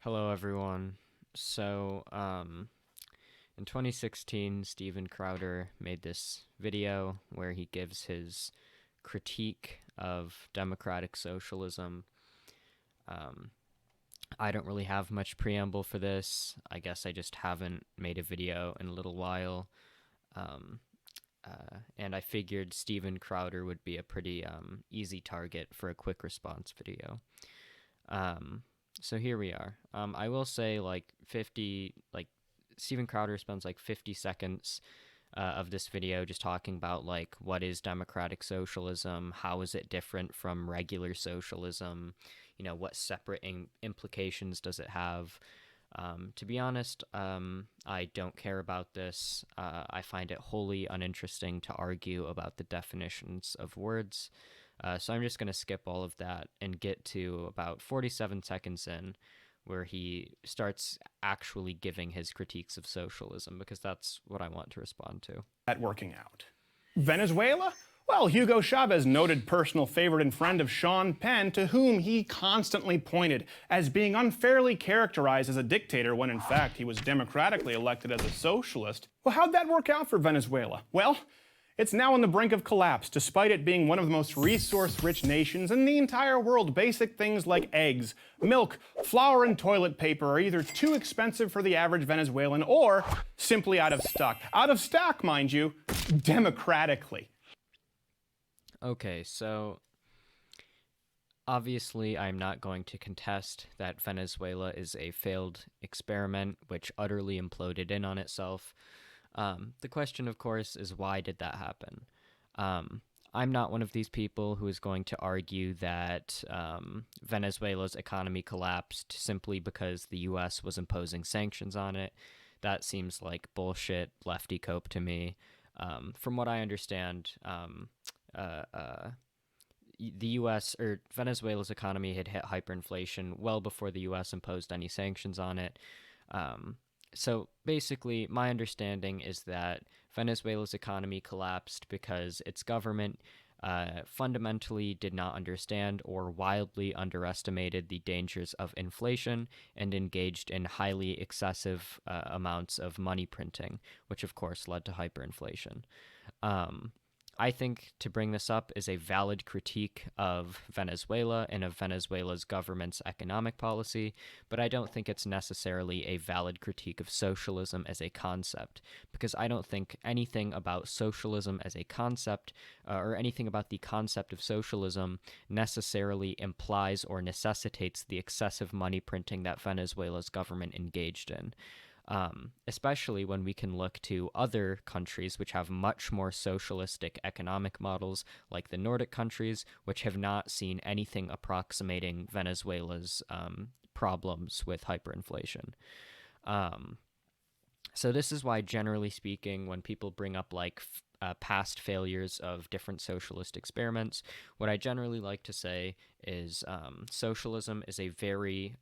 Hello, everyone. In 2016, Steven Crowder made this video where he gives his critique of democratic socialism. Um, I don't really have much preamble for this. I guess I just haven't made a video in a little while. Um, and I figured Steven Crowder would be a pretty easy target for a quick response video. Um, so here we are. I will say Steven Crowder spends like 50 seconds of this video just talking about like what is democratic socialism, how is it different from regular socialism, what separate implications does it have. To be honest, I don't care about this. I find it wholly uninteresting to argue about the definitions of words. So I'm just going to skip all of that and get to about 47 seconds in, where he starts actually giving his critiques of socialism, because that's what I want to respond to. That working out. Venezuela? Well, Hugo Chavez, noted personal favorite and friend of Sean Penn, to whom he constantly pointed as being unfairly characterized as a dictator when in fact he was democratically elected as a socialist. Well, how'd that work out for Venezuela? Well, it's now on the brink of collapse, despite it being one of the most resource-rich nations in the entire world. Basic things like eggs, milk, flour, and toilet paper are either too expensive for the average Venezuelan or simply out of stock. Out of stock, mind you, democratically. Okay, so obviously I'm not going to contest that Venezuela is a failed experiment which utterly imploded in on itself. The question, of course, is why did that happen? I'm not one of these people who is going to argue that Venezuela's economy collapsed simply because the U.S. was imposing sanctions on it. That seems like bullshit lefty cope to me. From what I understand, the U.S. or Venezuela's economy had hit hyperinflation well before the U.S. imposed any sanctions on it. So basically, my understanding is that Venezuela's economy collapsed because its government fundamentally did not understand or wildly underestimated the dangers of inflation and engaged in highly excessive amounts of money printing, which of course led to hyperinflation. I think to bring this up is a valid critique of Venezuela and of Venezuela's government's economic policy, but I don't think it's necessarily a valid critique of socialism as a concept, because I don't think anything about socialism as a concept, or anything about the concept of socialism, necessarily implies or necessitates the excessive money printing that Venezuela's government engaged in. Especially when we can look to other countries which have much more socialistic economic models, like the Nordic countries, which have not seen anything approximating Venezuela's problems with hyperinflation. So this is why, generally speaking, when people bring up like past failures of different socialist experiments, what I generally like to say is socialism is a very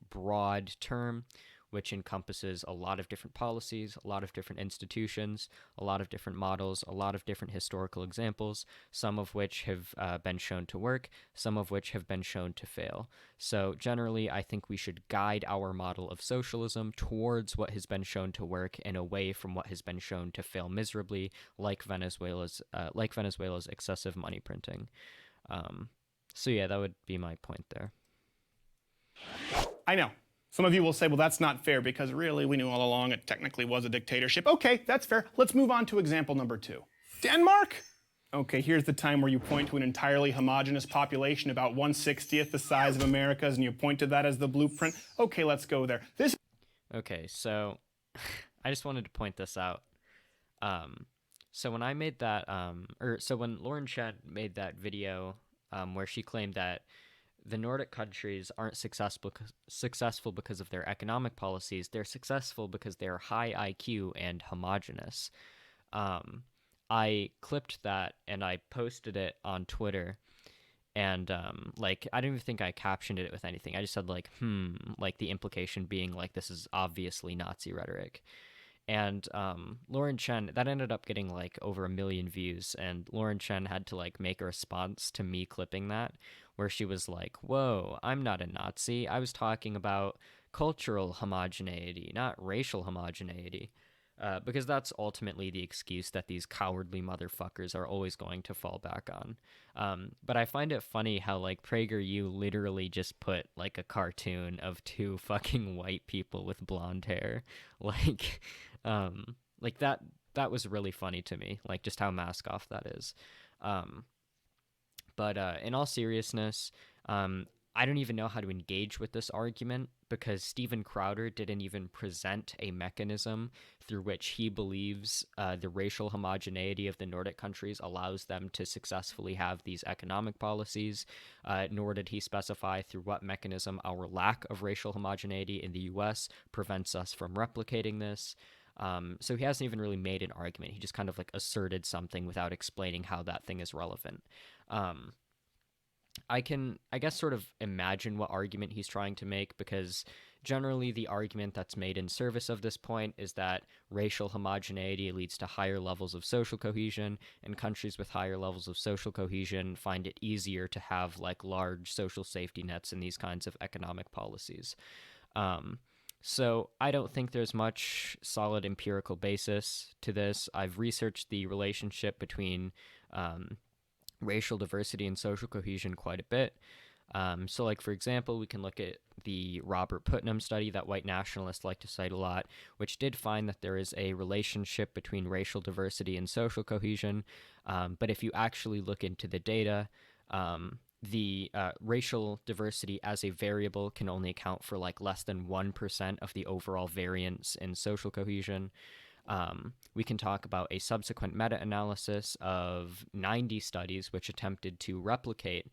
broad term which encompasses a lot of different policies, a lot of different institutions, a lot of different models, a lot of different historical examples, some of which have been shown to work, some of which have been shown to fail. So generally, I think we should guide our model of socialism towards what has been shown to work and away from what has been shown to fail miserably, like Venezuela's excessive money printing. So yeah, that would be my point there. I know. Some of you will say, well, that's not fair because really we knew all along it technically was a dictatorship. Okay, that's fair. Let's move on to example number 2. Denmark? Okay, here's the time where you point to an entirely homogenous population about 1/60th the size of America's and you point to that as the blueprint. Okay, let's go there. Okay, so I just wanted to point this out. So when I made that, when Lauren Chen made that video where she claimed that the Nordic countries aren't successful because of their economic policies. They're successful because they're high IQ and homogenous. I clipped that and I posted it on Twitter. And I don't even think I captioned it with anything. I just said like the implication being like this is obviously Nazi rhetoric. And Lauren Chen, that ended up getting like over 1 million views, and Lauren Chen had to like make a response to me clipping that, where she was like, "Whoa, I'm not a Nazi. I was talking about cultural homogeneity, not racial homogeneity. Because that's ultimately the excuse that these cowardly motherfuckers are always going to fall back on. But I find it funny how like PragerU literally just put like a cartoon of two fucking white people with blonde hair, like, like that was really funny to me, like just how mask off that is. Um, but in all seriousness, I don't even know how to engage with this argument because Steven Crowder didn't even present a mechanism through which he believes the racial homogeneity of the Nordic countries allows them to successfully have these economic policies, nor did he specify through what mechanism our lack of racial homogeneity in the US prevents us from replicating this. So he hasn't even really made an argument. He just kind of like asserted something without explaining how that thing is relevant. Um, I can, I guess, sort of imagine what argument he's trying to make because generally the argument that's made in service of this point is that racial homogeneity leads to higher levels of social cohesion, and countries with higher levels of social cohesion find it easier to have like large social safety nets and these kinds of economic policies. Um, so I don't think there's much solid empirical basis to this. I've researched the relationship between um, racial diversity and social cohesion quite a bit. So, like, for example, we can look at the Robert Putnam study that white nationalists like to cite a lot, which did find that there is a relationship between racial diversity and social cohesion. But if you actually look into the data, the racial diversity as a variable can only account for like less than 1% of the overall variance in social cohesion. We can talk about a subsequent meta analysis of 90 studies which attempted to replicate,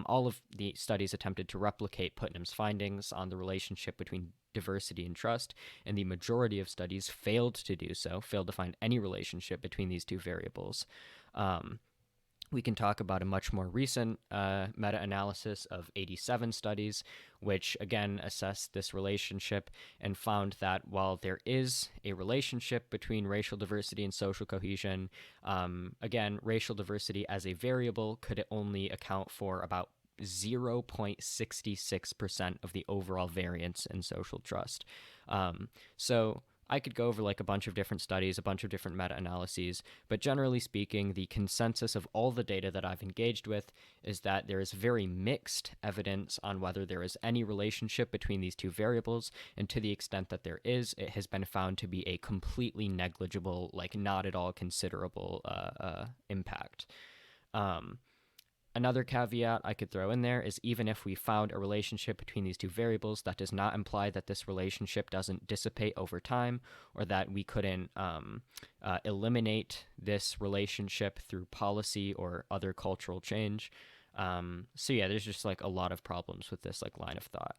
all of the studies attempted to replicate Putnam's findings on the relationship between diversity and trust, and the majority of studies failed to do so, failed to find any relationship between these two variables. Um, we can talk about a much more recent meta analysis of 87 studies, which again assessed this relationship and found that while there is a relationship between racial diversity and social cohesion, again, racial diversity as a variable could only account for about 0.66% of the overall variance in social trust. So I could go over like a bunch of different studies, a bunch of different meta analyses, but generally speaking, the consensus of all the data that I've engaged with is that there is very mixed evidence on whether there is any relationship between these two variables, and to the extent that there is, it has been found to be a completely negligible, like not at all considerable impact. Um, Another caveat I could throw in there is even if we found a relationship between these two variables, that does not imply that this relationship doesn't dissipate over time or that we couldn't eliminate this relationship through policy or other cultural change. So yeah, there's just like a lot of problems with this like line of thought.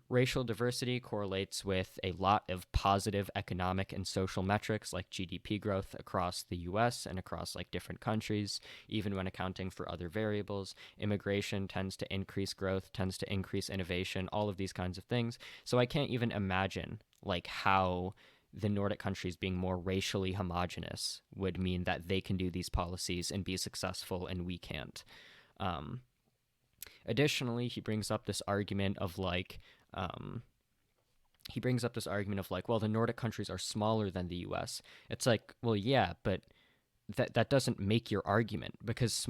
Racial diversity correlates with a lot of positive economic and social metrics like GDP growth across the US and across like different countries, even when accounting for other variables. Immigration tends to increase growth, tends to increase innovation, all of these kinds of things. So I can't even imagine like how the Nordic countries being more racially homogenous would mean that they can do these policies and be successful and we can't. Um, Additionally, he brings up this argument of like, well, the Nordic countries are smaller than the U.S. It's like, well, yeah, but that doesn't make your argument because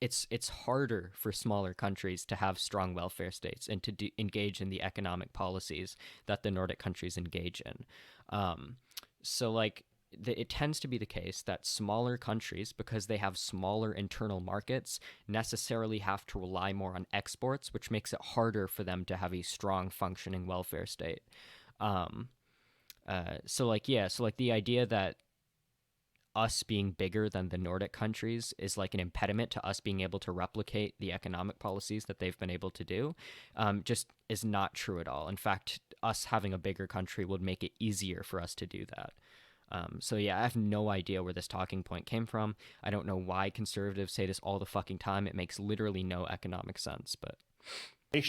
it's harder for smaller countries to have strong welfare states and to engage in the economic policies that the Nordic countries engage in. So like it tends to be the case that smaller countries, because they have smaller internal markets, necessarily have to rely more on exports, which makes it harder for them to have a strong functioning welfare state. Um, so like yeah, so like the idea that us being bigger than the Nordic countries is like an impediment to us being able to replicate the economic policies that they've been able to do, just is not true at all. In fact, us having a bigger country would make it easier for us to do that. So yeah, I have no idea where this talking point came from. I don't know why conservatives say this all the fucking time. It makes literally no economic sense, but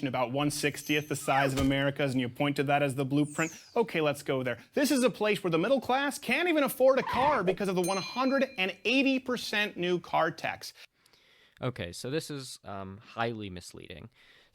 about 1/60th the size of America's, and you point to that as the blueprint. Okay, let's go there. This is a place where the middle class can't even afford a car because of the 180% new car tax. okay, so this is highly misleading.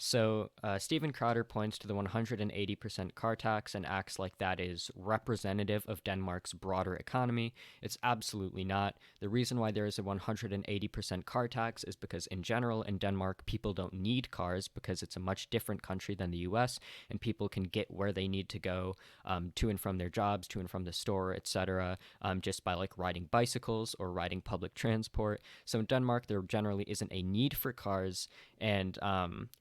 So Stephen Crowder points to the 180% car tax and acts like that is representative of Denmark's broader economy. It's absolutely not. The reason why there is a 180% car tax is because, in general, in Denmark, people don't need cars because it's a much different country than the US, and people can get where they need to go to and from their jobs, to and from the store, etc., just by like riding bicycles or riding public transport. So in Denmark, there generally isn't a need for cars, and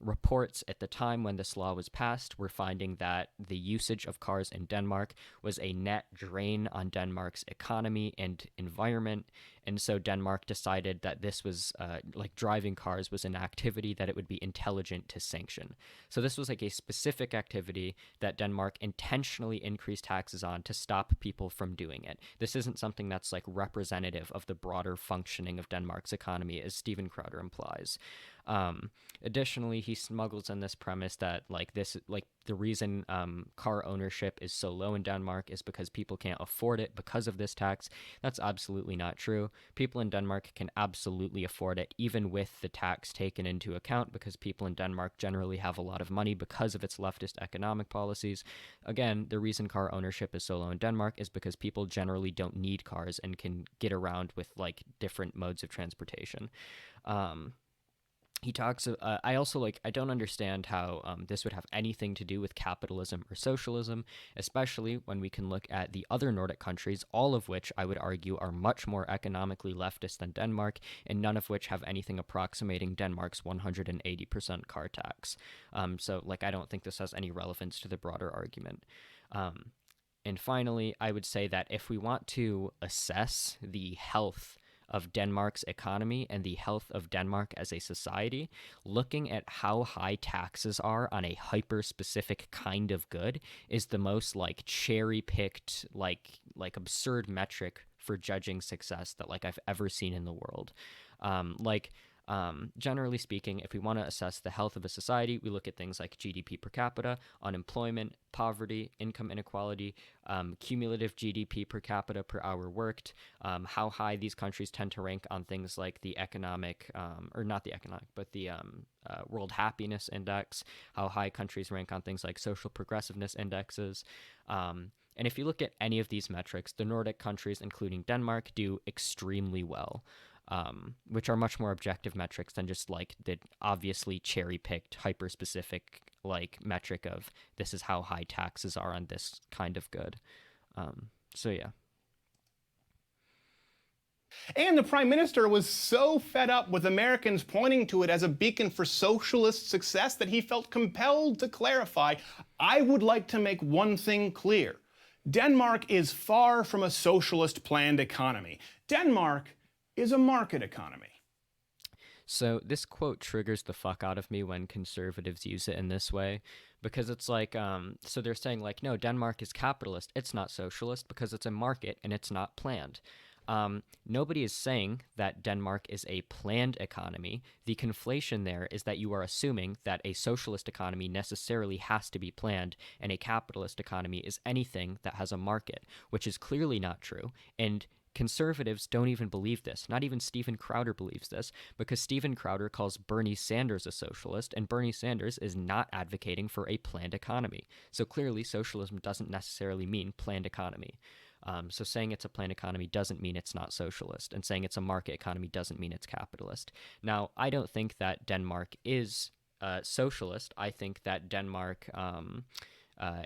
reports at the time when this law was passed were finding that the usage of cars in Denmark was a net drain on Denmark's economy and environment. And so Denmark decided that this was like driving cars was an activity that it would be intelligent to sanction. So this was like a specific activity that Denmark intentionally increased taxes on to stop people from doing it. This isn't something that's like representative of the broader functioning of Denmark's economy, as Stephen Crowder implies. Additionally, he smuggles in this premise that like the reason car ownership is so low in Denmark is because people can't afford it because of this tax. That's absolutely not true. People in Denmark can absolutely afford it, even with the tax taken into account, because people in Denmark generally have a lot of money because of its leftist economic policies. Again, the reason car ownership is so low in Denmark is because people generally don't need cars and can get around with like different modes of transportation. Um, he talks I also like I don't understand how this would have anything to do with capitalism or socialism, especially when we can look at the other Nordic countries, all of which I would argue are much more economically leftist than Denmark, and none of which have anything approximating Denmark's 180% car tax. So like I don't think this has any relevance to the broader argument. um, and finally, I would say that if we want to assess the health of Denmark's economy and the health of Denmark as a society, looking at how high taxes are on a hyper specific kind of good is the most like cherry picked, like absurd metric for judging success that like I've ever seen in the world. Generally speaking, if we want to assess the health of a society, we look at things like GDP per capita, unemployment, poverty, income inequality, cumulative GDP per capita per hour worked, how high these countries tend to rank on things like the economic, or not the economic, but the World Happiness Index, how high countries rank on things like social progressiveness indexes. And if you look at any of these metrics, the Nordic countries, including Denmark, do extremely well, which are much more objective metrics than just like the obviously cherry picked, hyper specific like metric of this is how high taxes are on this kind of good. So yeah. And the Prime Minister was so fed up with Americans pointing to it as a beacon for socialist success that he felt compelled to clarify, I would like to make one thing clear. Denmark is far from a socialist planned economy. Denmark is a market economy. So this quote triggers the fuck out of me when conservatives use it in this way, because it's like, so they're saying like, no, Denmark is capitalist. It's not socialist because it's a market and it's not planned. Nobody is saying that Denmark is a planned economy. The conflation there is that you are assuming that a socialist economy necessarily has to be planned and a capitalist economy is anything that has a market, which is clearly not true. And conservatives don't even believe this. Not even Stephen Crowder believes this, because Stephen Crowder calls Bernie Sanders a socialist, and Bernie Sanders is not advocating for a planned economy. So clearly, socialism doesn't necessarily mean planned economy. So saying it's a planned economy doesn't mean it's not socialist, and saying it's a market economy doesn't mean it's capitalist. Now, I don't think that Denmark is socialist. I think that Denmark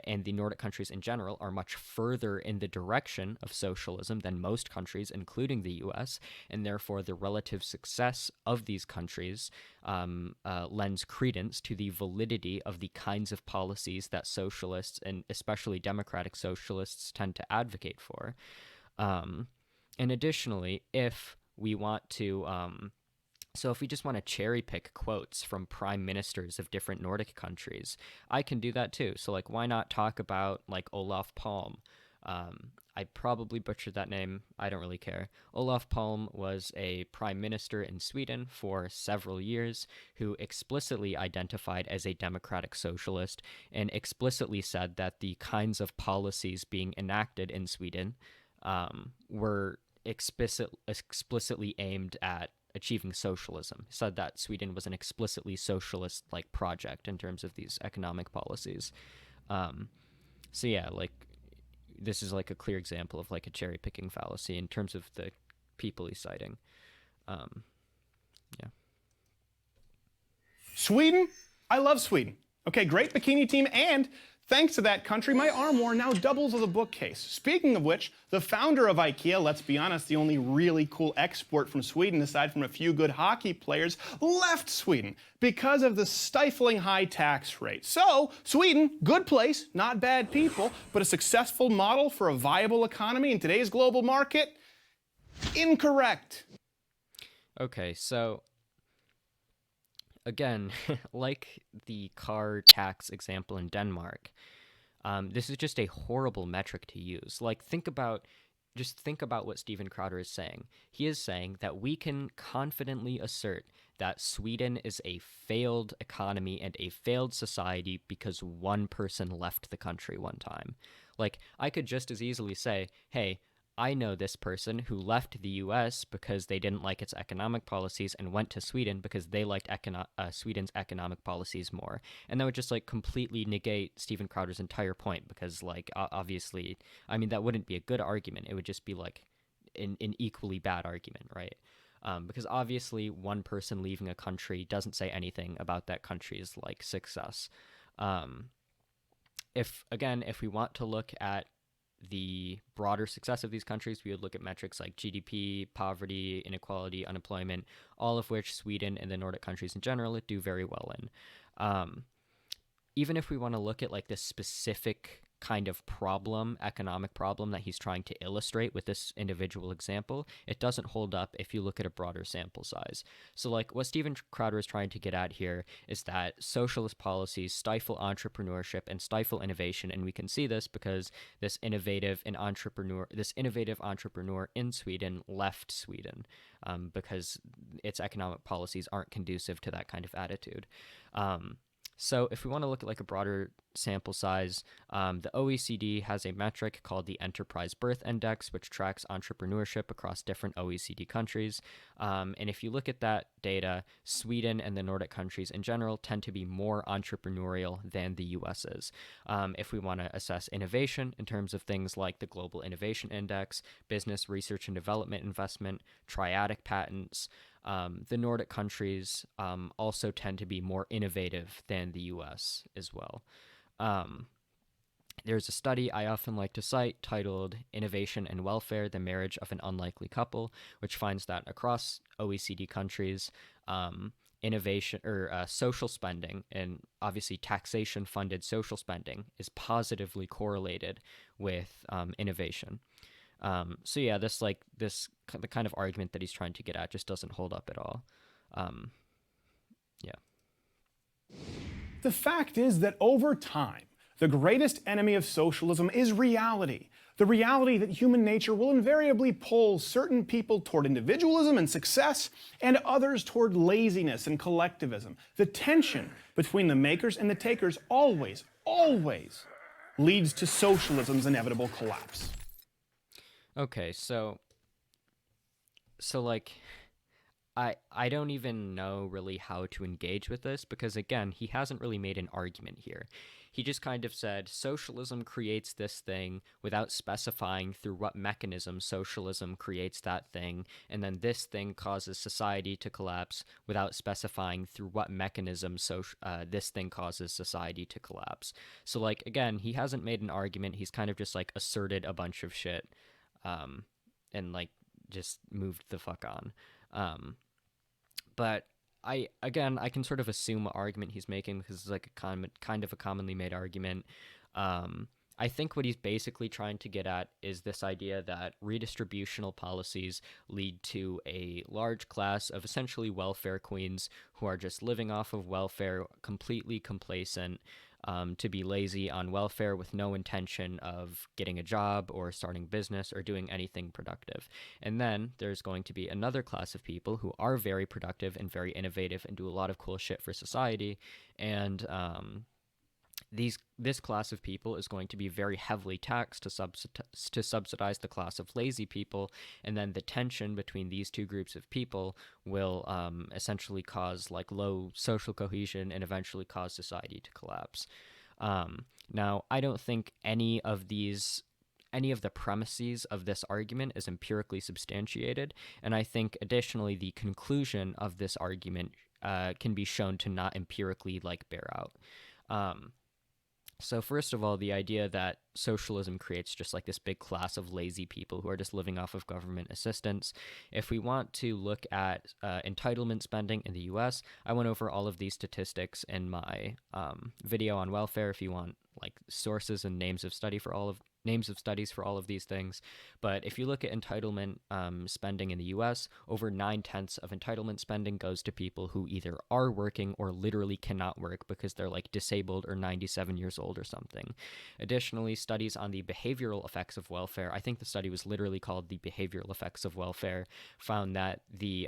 and the Nordic countries in general are much further in the direction of socialism than most countries, including the US, and therefore the relative success of these countries lends credence to the validity of the kinds of policies that socialists, and especially democratic socialists, tend to advocate for. And additionally, if we want to so if we just want to cherry pick quotes from prime ministers of different Nordic countries, I can do that too. So like, why not talk about like Olaf Palm? I probably butchered that name. I don't really care. Olaf Palm was a prime minister in Sweden for several years who explicitly identified as a democratic socialist and explicitly said that the kinds of policies being enacted in Sweden were explicitly aimed at achieving socialism. He said that Sweden was an explicitly socialist like project in terms of these economic policies. Um, so yeah, like this is like a clear example of like a cherry picking fallacy in terms of the people he's citing. Um, yeah. Sweden? I love Sweden. Okay, great bikini team, and thanks to that country, my armoire now doubles as a bookcase. Speaking of which, the founder of IKEA, let's be honest, the only really cool export from Sweden, aside from a few good hockey players, left Sweden because of the stifling high tax rate. So, Sweden, good place, not bad people, but a successful model for a viable economy in today's global market? Incorrect. Okay, so again, like the car tax example in Denmark, this is just a horrible metric to use. Like, just think about what Steven Crowder is saying. He is saying that we can confidently assert that Sweden is a failed economy and a failed society because one person left the country one time. Like, I could just as easily say, hey, I know this person who left the US because they didn't like its economic policies and went to Sweden because they liked Sweden's economic policies more. And that would just like completely negate Steven Crowder's entire point because, like, obviously, I mean, that wouldn't be a good argument. It would just be like an equally bad argument, right? Because obviously, one person leaving a country doesn't say anything about that country's like success. Um, if we want to look at the broader success of these countries, we would look at metrics like GDP, poverty, inequality, unemployment, all of which Sweden and the Nordic countries in general do very well in. Um, Even if we want to look at like this specific kind of problem, economic problem that he's trying to illustrate with this individual example, it doesn't hold up if you look at a broader sample size. So like what Steven Crowder is trying to get at here is that socialist policies stifle entrepreneurship and stifle innovation, and we can see this because this innovative entrepreneur in Sweden left Sweden because its economic policies aren't conducive to that kind of attitude. So if we want to look at like a broader sample size, the OECD has a metric called the Enterprise Birth Index, which tracks entrepreneurship across different OECD countries. And if you look at that data, Sweden and the Nordic countries in general tend to be more entrepreneurial than the US is. If we want to assess innovation in terms of things like the Global Innovation Index, business research and development investment, triadic patents, the Nordic countries also tend to be more innovative than the US as well. There's a study I often like to cite titled Innovation and Welfare, the Marriage of an Unlikely Couple, which finds that across OECD countries, innovation or social spending and obviously taxation funded social spending is positively correlated with innovation. So yeah, the kind of argument that he's trying to get at just doesn't hold up at all. Yeah. The fact is that over time, the greatest enemy of socialism is reality. The reality that human nature will invariably pull certain people toward individualism and success, and others toward laziness and collectivism. The tension between the makers and the takers always leads to socialism's inevitable collapse. Okay, so like I don't even know really how to engage with this because again, he hasn't really made an argument here. He just kind of said socialism creates this thing without specifying through what mechanism socialism creates that thing, and then this thing causes society to collapse without specifying through what mechanism this thing causes society to collapse. So like again, he hasn't made an argument. He's kind of just like asserted a bunch of shit, and like just moved the fuck on. But I can sort of assume what argument he's making because it's like a kind of a commonly made argument. I think what he's basically trying to get at is this idea that redistributional policies lead to a large class of essentially welfare queens who are just living off of welfare, completely complacent, to be lazy on welfare with no intention of getting a job or starting business or doing anything productive. And then there's going to be another class of people who are very productive and very innovative and do a lot of cool shit for society. And this class of people is going to be very heavily taxed to subsidize the class of lazy people, and then the tension between these two groups of people will essentially cause like low social cohesion and eventually cause society to collapse. Now, I don't think any of the premises of this argument is empirically substantiated, and I think additionally the conclusion of this argument can be shown to not empirically like bear out. Um, so first of all, the idea that socialism creates just like this big class of lazy people who are just living off of government assistance. If we want to look at entitlement spending in the U.S., I went over all of these statistics in my video on welfare. If you want like sources and names of studies for all of these things. But if you look at entitlement spending in the US, over 9/10 of entitlement spending goes to people who either are working or literally cannot work because they're like disabled or 97 years old or something. Additionally, studies on the behavioral effects of welfare, I think the study was literally called the behavioral effects of welfare, found that the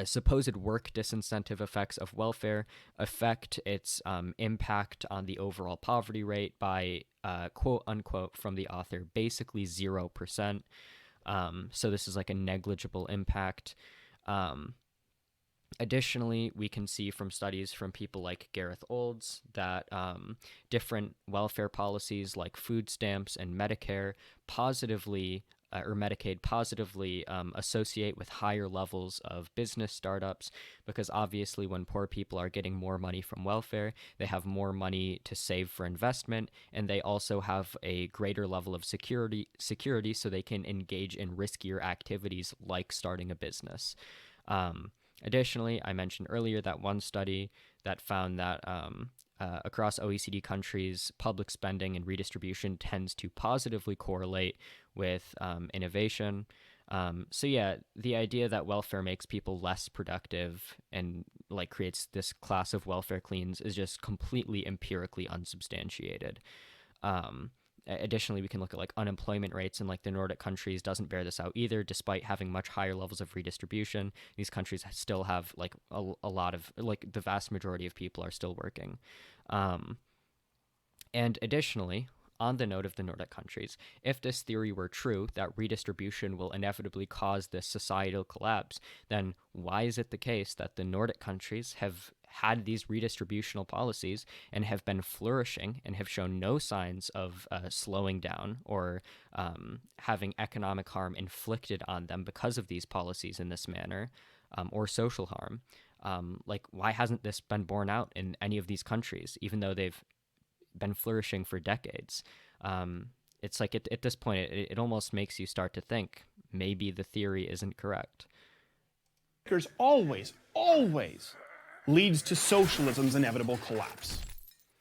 supposed work disincentive effects of welfare affect its impact on the overall poverty rate by quote unquote from the author basically 0%. So this is like a negligible impact. Um, Additionally, we can see from studies from people like Gareth Olds that different welfare policies like food stamps and Medicare positively or Medicaid positively associate with higher levels of business startups because obviously when poor people are getting more money from welfare, they have more money to save for investment, and they also have a greater level of security so they can engage in riskier activities like starting a business. Um, Additionally, I mentioned earlier that one study that found that across OECD countries, public spending and redistribution tends to positively correlate with innovation. So yeah, the idea that welfare makes people less productive and like creates this class of welfare cleans is just completely empirically unsubstantiated. Additionally, we can look at like unemployment rates in like the Nordic countries doesn't bear this out either. Despite having much higher levels of redistribution, these countries still have like a lot of like the vast majority of people are still working. Um, and additionally, on the note of the Nordic countries, if this theory were true that redistribution will inevitably cause this societal collapse, then why is it the case that the Nordic countries have had these redistributional policies and have been flourishing and have shown no signs of slowing down or having economic harm inflicted on them because of these policies in this manner or social harm? Like, why hasn't this been borne out in any of these countries, even though they've been flourishing for decades? It's like at this point, it almost makes you start to think maybe the theory isn't correct. Always leads to socialism's inevitable collapse.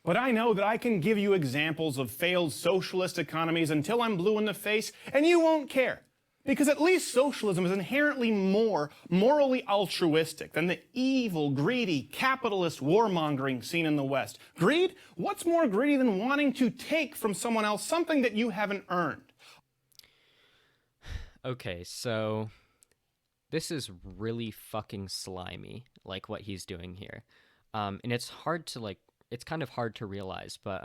But I know that I can give you examples of failed socialist economies until I'm blue in the face, and you won't care. Because at least socialism is inherently more morally altruistic than the evil, greedy, capitalist warmongering seen in the West. Greed? What's more greedy than wanting to take from someone else something that you haven't earned? Okay, so this is really fucking slimy, like what he's doing here. And it's kind of hard to realize, but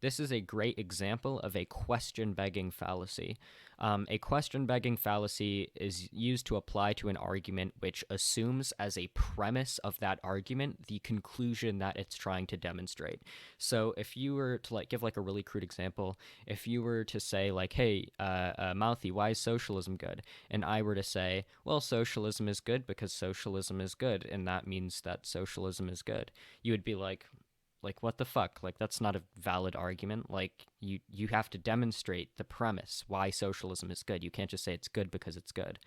this is a great example of a question begging fallacy. A question begging fallacy is used to apply to an argument which assumes as a premise of that argument the conclusion that it's trying to demonstrate. So if you were to like give like a really crude example, if you were to say like, hey, Mouthy, why is socialism good? And I were to say, well, socialism is good because socialism is good, and that means that socialism is good, you would be like what the fuck, like that's not a valid argument. Like you have to demonstrate the premise why socialism is good. You can't just say it's good because it's good.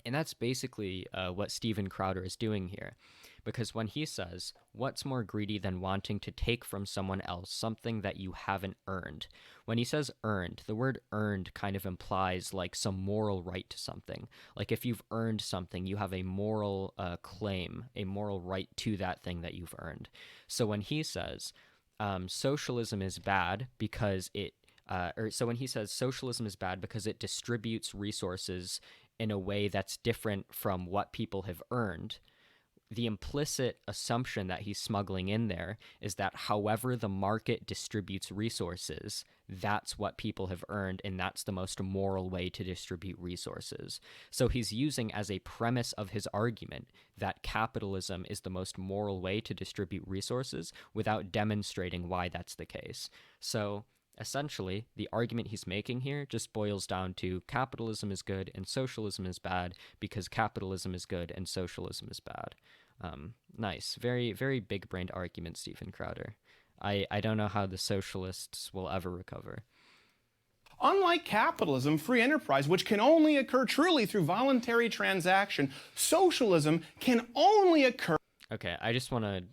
And that's basically what Steven Crowder is doing here, because when he says what's more greedy than wanting to take from someone else something that you haven't earned, when he says earned, the word earned kind of implies like some moral right to something. Like if you've earned something, you have a moral claim, a moral right to that thing that you've earned. So when he says socialism is bad because so when he says socialism is bad because it distributes resources in a way that's different from what people have earned, the implicit assumption that he's smuggling in there is that however the market distributes resources, that's what people have earned, and that's the most moral way to distribute resources. So he's using as a premise of his argument that capitalism is the most moral way to distribute resources without demonstrating why that's the case. So essentially, the argument he's making here just boils down to capitalism is good and socialism is bad because capitalism is good and socialism is bad. Nice. Very, very big brained argument, Stephen Crowder. I don't know how the socialists will ever recover. Unlike capitalism, free enterprise, which can only occur truly through voluntary transaction, socialism can only occur. Okay, I just want to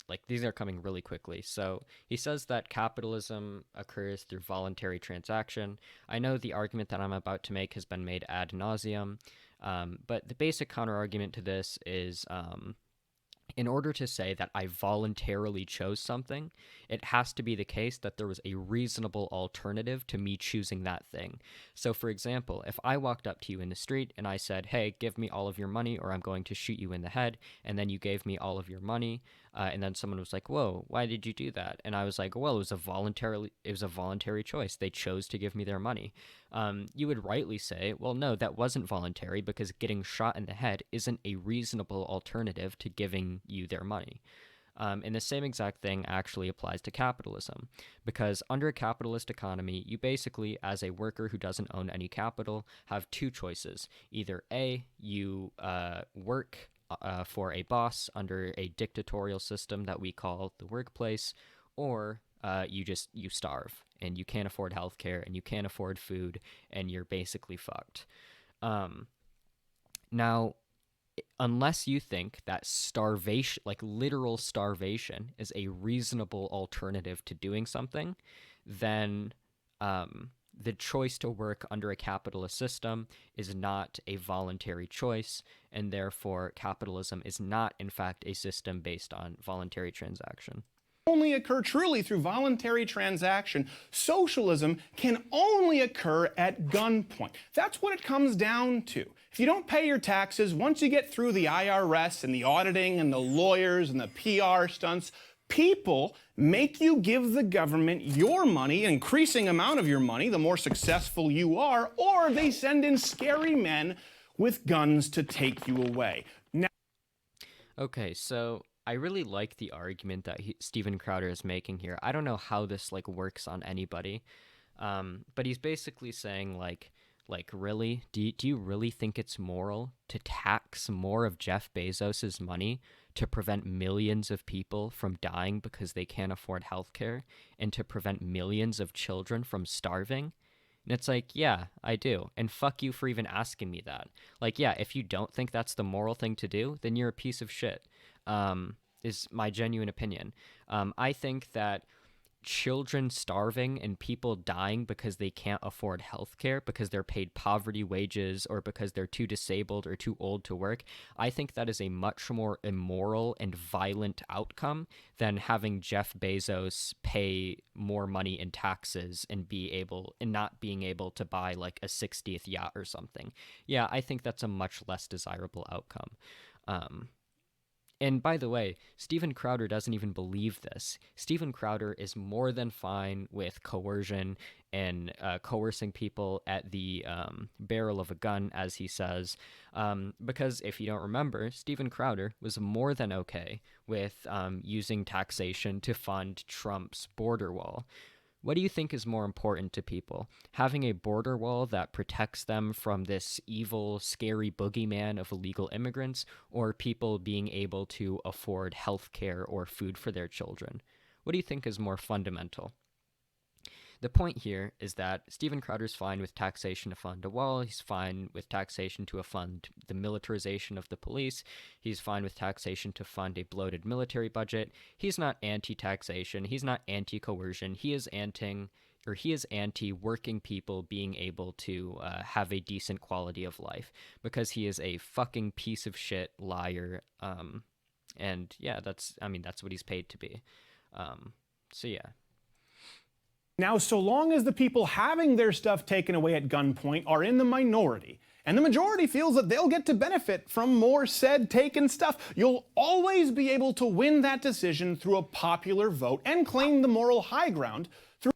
like these are coming really quickly. So he says that capitalism occurs through voluntary transaction. I know the argument that I'm about to make has been made ad nauseum, but the basic counter argument to this is in order to say that I voluntarily chose something, it has to be the case that there was a reasonable alternative to me choosing that thing. So, for example, if I walked up to you in the street and I said, hey, give me all of your money or I'm going to shoot you in the head, and then you gave me all of your money, and then someone was like, whoa, why did you do that? And I was like, well, it was a voluntary choice. They chose to give me their money. You would rightly say, well, no, that wasn't voluntary because getting shot in the head isn't a reasonable alternative to giving you their money. And the same exact thing actually applies to capitalism, because under a capitalist economy, you basically, as a worker who doesn't own any capital, have two choices. Either A, you work for a boss under a dictatorial system that we call the workplace, or you starve and you can't afford healthcare and you can't afford food and you're basically fucked. Now, unless you think that starvation, like literal starvation, is a reasonable alternative to doing something, then the choice to work under a capitalist system is not a voluntary choice, and therefore capitalism is not, in fact, a system based on voluntary transaction. Only occur truly through voluntary transaction. Socialism can only occur at gunpoint. That's what it comes down to. If you don't pay your taxes, once you get through the IRS and the auditing and the lawyers and the PR stunts, people make you give the government your money, an increasing amount of your money, the more successful you are, or they send in scary men with guns to take you away. Now, okay, so I really like the argument that Steven Crowder is making here. I don't know how this like works on anybody, but he's basically saying like really, do you really think it's moral to tax more of Jeff Bezos's money to prevent millions of people from dying because they can't afford healthcare and to prevent millions of children from starving? And it's like, yeah, I do. And fuck you for even asking me that. Like, yeah, if you don't think that's the moral thing to do, then you're a piece of shit, is my genuine opinion. I think that children starving and people dying because they can't afford healthcare because they're paid poverty wages or because they're too disabled or too old to work, I think that is a much more immoral and violent outcome than having Jeff Bezos pay more money in taxes and not being able to buy like a 60th yacht or something. Yeah, I think that's a much less desirable outcome. And by the way, Steven Crowder doesn't even believe this. Steven Crowder is more than fine with coercion and coercing people at the barrel of a gun, as he says, because if you don't remember, Steven Crowder was more than okay with using taxation to fund Trump's border wall. What do you think is more important to people? Having a border wall that protects them from this evil, scary boogeyman of illegal immigrants, or people being able to afford health care or food for their children? What do you think is more fundamental? The point here is that Steven Crowder's fine with taxation to fund a wall. He's fine with taxation to fund the militarization of the police. He's fine with taxation to fund a bloated military budget. He's not anti-taxation. He's not anti-coercion. He is anti-working people being able to have a decent quality of life because he is a fucking piece of shit liar. And yeah, that's what he's paid to be. So yeah. Now, so long as the people having their stuff taken away at gunpoint are in the minority, and the majority feels that they'll get to benefit from more said taken stuff. You'll always be able to win that decision through a popular vote and claim the moral high ground through.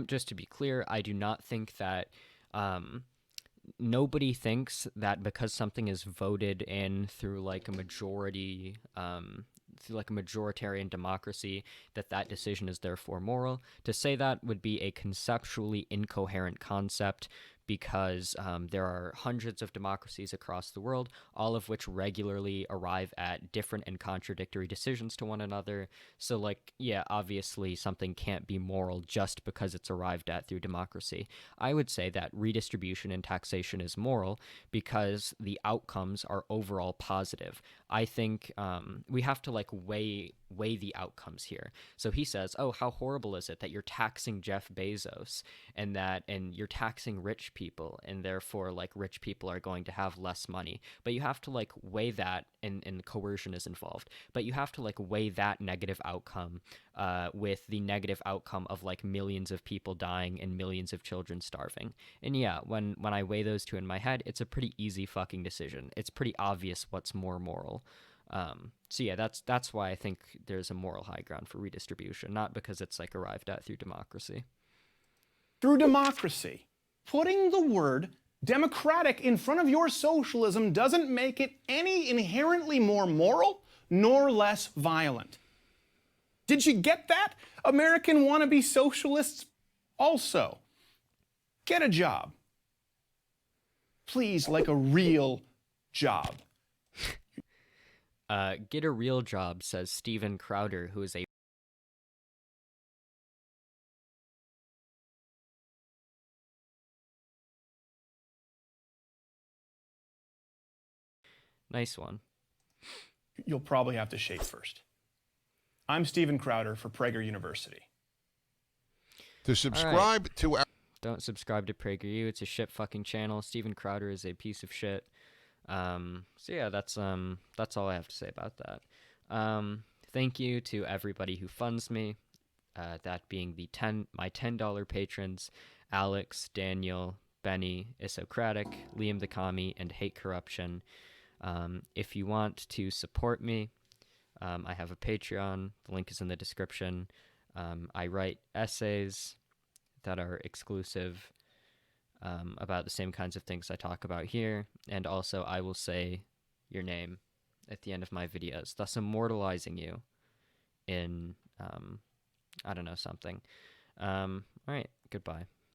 Just to be clear, I do not think that nobody thinks that because something is voted in through like a majority, through like a majoritarian democracy, that that decision is therefore moral. To say that would be a conceptually incoherent concept, because there are hundreds of democracies across the world, all of which regularly arrive at different and contradictory decisions to one another. So, like, yeah, obviously something can't be moral just because it's arrived at through democracy. I would say that redistribution and taxation is moral because the outcomes are overall positive. I think we have to like weigh the outcomes here. So he says, "Oh, how horrible is it that you're taxing Jeff Bezos and you're taxing rich people, and therefore like rich people are going to have less money." But you have to like weigh that, and coercion is involved. But you have to like weigh that negative outcome with the negative outcome of like millions of people dying and millions of children starving. And yeah, when I weigh those two in my head, it's a pretty easy fucking decision. It's pretty obvious what's more moral. So yeah, that's why I think there's a moral high ground for redistribution, not because it's like arrived at through democracy. Through democracy. Putting the word democratic in front of your socialism doesn't make it any inherently more moral nor less violent. Did you get that? American wannabe socialists also. Get a job. Please, like a real job. Get a real job, says Steven Crowder, who is a nice one. You'll probably have to shave first. I'm Steven Crowder for Prager University. To subscribe to our... Don't subscribe to PragerU. It's a shit fucking channel. Steven Crowder is a piece of shit. So yeah, that's all I have to say about that. Thank you to everybody who funds me. That being my $10 patrons: Alex, Daniel, Benny, Isocratic, Liam the Commie, and Hate Corruption. If you want to support me, I have a Patreon. The link is in the description. I write essays that are exclusive about the same kinds of things I talk about here, and also I will say your name at the end of my videos, thus immortalizing you in, I don't know, something. All right, goodbye.